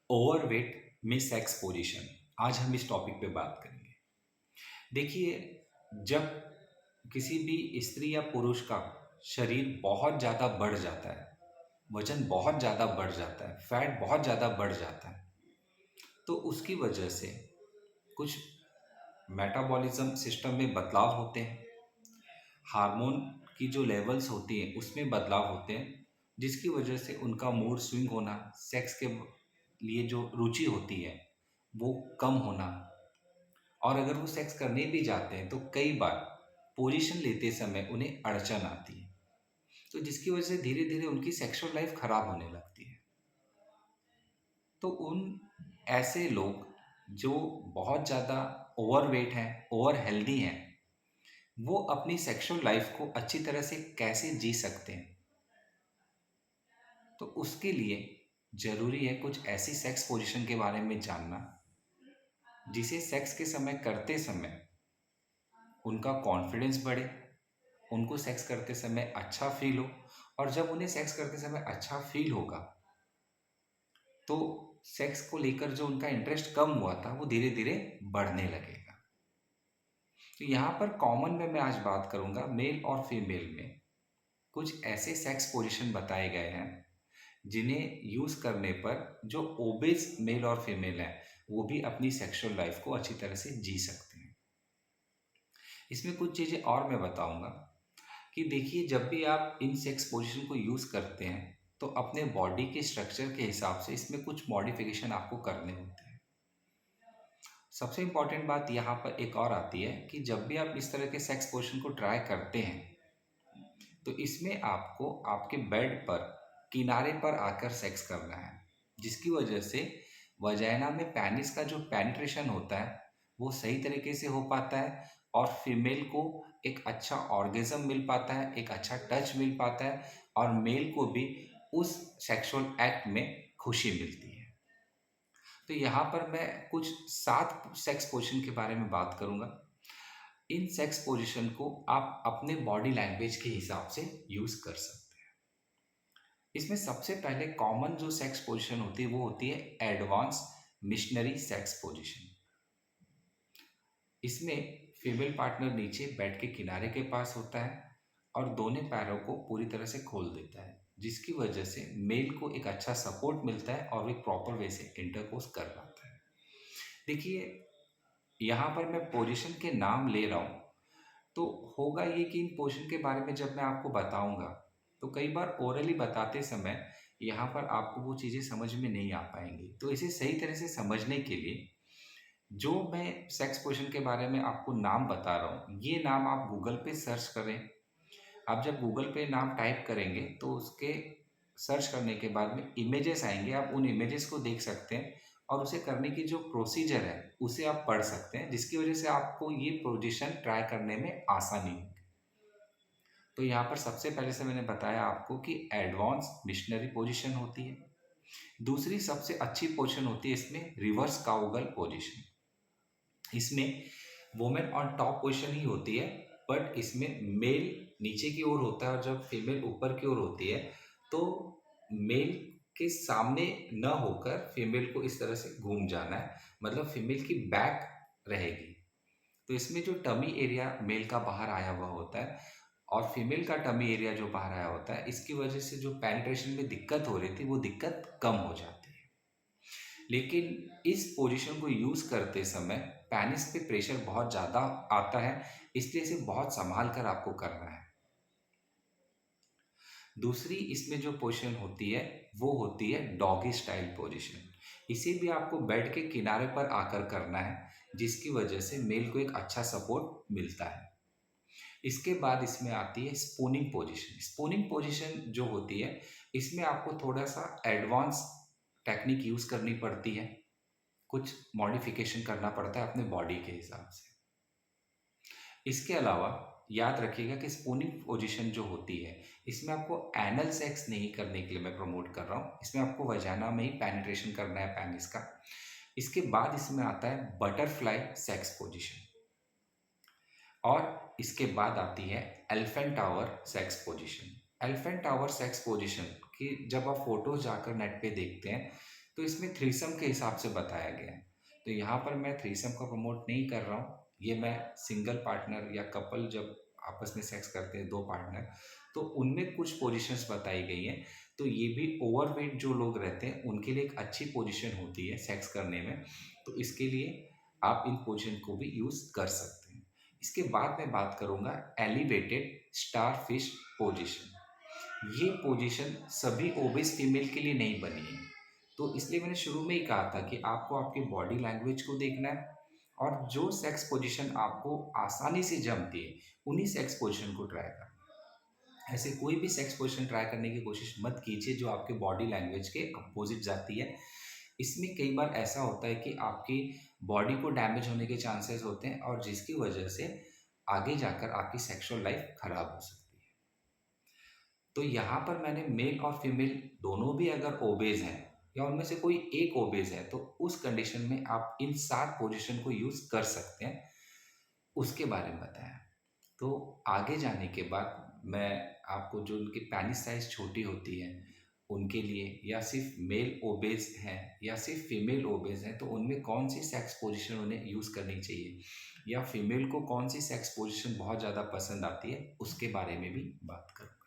Overweight में sex position. आज हम इस टॉपिक पे बात करेंगे। देखिए, जब किसी भी स्त्री या पुरुष का शरीर बहुत ज़्यादा बढ़ जाता है, वजन बहुत ज़्यादा बढ़ जाता है, फैट बहुत ज़्यादा बढ़ जाता है, तो उसकी वजह से कुछ मेटाबॉलिज्म सिस्टम में बदलाव होते हैं। हार्मोन की जो लेवल्स होती हैं उसमें बदलाव होते हैं, जिसकी वजह से उनका मूड स्विंग होना, सेक्स के लिए जो रुचि होती है वो कम होना, और अगर वो सेक्स करने भी जाते हैं तो कई बार पोजीशन लेते समय उन्हें अड़चन आती है, तो जिसकी वजह से धीरे धीरे उनकी सेक्सुअल लाइफ खराब होने लगती है। तो उन ऐसे लोग जो बहुत ज़्यादा ओवरवेट हैं, ओवर हेल्दी हैं, वो अपनी सेक्सुअल लाइफ को अच्छी तरह से कैसे जी सकते हैं, तो उसके लिए ज़रूरी है कुछ ऐसी सेक्स पोजीशन के बारे में जानना जिसे सेक्स के समय करते समय उनका कॉन्फिडेंस बढ़े, उनको सेक्स करते समय अच्छा फील हो, और जब उन्हें सेक्स करते समय अच्छा फील होगा तो सेक्स को लेकर जो उनका इंटरेस्ट कम हुआ था वो धीरे धीरे बढ़ने लगेगा। तो यहाँ पर कॉमन में मैं आज बात करूँगा मेल और फीमेल में कुछ ऐसे सेक्स पोजीशन बताए गए हैं जिन्हें यूज़ करने पर जो ओबेस मेल और फीमेल हैं वो भी अपनी सेक्सुअल लाइफ को अच्छी तरह से जी सकते हैं। इसमें कुछ चीज़ें और मैं बताऊंगा कि देखिए, जब भी आप इन सेक्स पोजीशन को यूज़ करते हैं तो अपने बॉडी के स्ट्रक्चर के हिसाब से इसमें कुछ मॉडिफिकेशन आपको करने होते हैं। सबसे इम्पॉर्टेंट बात यहाँ पर एक और आती है कि जब भी आप इस तरह के सेक्स पोजीशन को ट्राई करते हैं तो इसमें आपको आपके बेड पर किनारे पर आकर सेक्स करना है, जिसकी वजह से वजाइना में पेनिस का जो पेनिट्रेशन होता है वो सही तरीके से हो पाता है, और फीमेल को एक अच्छा ऑर्गेज़म मिल पाता है, एक अच्छा टच मिल पाता है, और मेल को भी उस सेक्सुअल एक्ट में खुशी मिलती है। तो यहाँ पर मैं कुछ 7 सेक्स पोजीशन के बारे में बात करूँगा। इन सेक्स पोजीशन को आप अपने बॉडी लैंग्वेज के हिसाब से यूज़ कर सकते हैं। इसमें सबसे पहले कॉमन जो सेक्स पोजीशन होती है वो होती है एडवांस मिशनरी सेक्स पोजीशन। इसमें फीमेल पार्टनर नीचे बेड के किनारे के पास होता है और दोनों पैरों को पूरी तरह से खोल देता है, जिसकी वजह से मेल को एक अच्छा सपोर्ट मिलता है और वो एक प्रॉपर वे से इंटरकोर्स कर पाता है। देखिए, यहाँ पर मैं पोजीशन के नाम ले रहा हूँ, तो होगा ये कि इन पोजीशन के बारे में जब मैं आपको बताऊंगा तो कई बार ओरली बताते समय यहाँ पर आपको वो चीज़ें समझ में नहीं आ पाएंगी। तो इसे सही तरह से समझने के लिए जो मैं सेक्स पोजीशन के बारे में आपको नाम बता रहा हूँ, ये नाम आप गूगल पे सर्च करें। आप जब गूगल पे नाम टाइप करेंगे तो उसके सर्च करने के बाद में इमेजेस आएंगे, आप उन इमेजेस को देख सकते हैं और उसे करने की जो प्रोसीजर है उसे आप पढ़ सकते हैं, जिसकी वजह से आपको ये पोजीशन ट्राई करने में आसानी होगी। तो यहाँ पर सबसे पहले से मैंने बताया आपको कि एडवांस मिशनरी पोजीशन होती है। दूसरी सबसे अच्छी पोजीशन होती है इसमें रिवर्स काउगल पोजीशन। इसमें वुमेन ऑन टॉप पोजीशन ही होती है, बट इसमें मेल नीचे की ओर होता है और जब फीमेल ऊपर की ओर होती है तो मेल के सामने न होकर फीमेल को इस तरह से घूम जाना है, मतलब फीमेल की बैक रहेगी। तो इसमें जो टमी एरिया मेल का बाहर आया हुआ होता है और फीमेल का टमी एरिया जो बाहर आया होता है, इसकी वजह से जो पेनिट्रेशन में दिक्कत हो रही थी वो दिक्कत कम हो जाती है। लेकिन इस पोजीशन को यूज़ करते समय पेनिस पे प्रेशर बहुत ज़्यादा आता है, इसलिए इसे बहुत संभाल कर आपको करना है। दूसरी इसमें जो पोजीशन होती है वो होती है डॉगी स्टाइल पोजीशन। इसे भी आपको बेड के किनारे पर आकर करना है, जिसकी वजह से मेल को एक अच्छा सपोर्ट मिलता है। इसके बाद इसमें आती है स्पूनिंग पोजीशन। स्पूनिंग पोजीशन जो होती है इसमें आपको थोड़ा सा एडवांस टेक्निक यूज़ करनी पड़ती है, कुछ मॉडिफिकेशन करना पड़ता है अपने बॉडी के हिसाब से। इसके अलावा याद रखिएगा कि स्पूनिंग पोजीशन जो होती है इसमें आपको एनल सेक्स नहीं करने के लिए मैं प्रमोट कर रहा हूँ, इसमें आपको वजाना में ही पेनिट्रेशन करना है पेनिस का। इसके बाद इसमें आता है बटरफ्लाई सेक्स पोजीशन, और इसके बाद आती है elephant tower sex position. Elephant tower sex position की जब आप फोटोज जाकर नेट पे देखते हैं तो इसमें थ्रीसम के हिसाब से बताया गया है। तो यहाँ पर मैं थ्रीसम को प्रमोट नहीं कर रहा हूँ। ये मैं सिंगल पार्टनर या कपल जब आपस में सेक्स करते हैं, दो पार्टनर, तो उनमें कुछ पोजीशंस बताई गई हैं। तो ये भी ओवरवेट जो लोग रहते हैं उनके लिए एक अच्छी पोजीशन होती है सेक्स करने में। तो इसके लिए आप इन पोजीशन को भी यूज़ कर सकते हैं। इसके बाद मैं बात करूँगा एलिवेटेड स्टार फिश पोजीशन। ये पोजीशन सभी ओबेस फीमेल के लिए नहीं बनी है। तो इसलिए मैंने शुरू में ही कहा था कि आपको आपकी बॉडी लैंग्वेज को देखना है और जो सेक्स पोजीशन आपको आसानी से जमती है उन्हीं सेक्स पोजीशन को ट्राई करना है। ऐसे कोई भी सेक्स पोजीशन ट्राई करने की कोशिश मत कीजिए जो आपके बॉडी लैंग्वेज के अपोजिट जाती है। इसमें कई बार ऐसा होता है कि आपकी बॉडी को डैमेज होने के चांसेस होते हैं और जिसकी वजह से आगे जाकर आपकी सेक्सुअल लाइफ खराब हो सकती है। तो यहाँ पर मैंने मेल और फीमेल दोनों भी अगर ओबेज हैं या उनमें से कोई एक ओबेज है तो उस कंडीशन में आप इन 7 पोजीशन को यूज़ कर सकते हैं, उसके बारे में बताया। तो आगे जाने के बाद मैं आपको जो उनकी पेनिस साइज़ छोटी होती है उनके लिए, या सिर्फ मेल ओबेज हैं या सिर्फ फीमेल ओबेज हैं तो उनमें कौन सी सेक्स पोजीशन उन्हें यूज़ करनी चाहिए, या फीमेल को कौन सी सेक्स पोजीशन बहुत ज़्यादा पसंद आती है, उसके बारे में भी बात करूँ।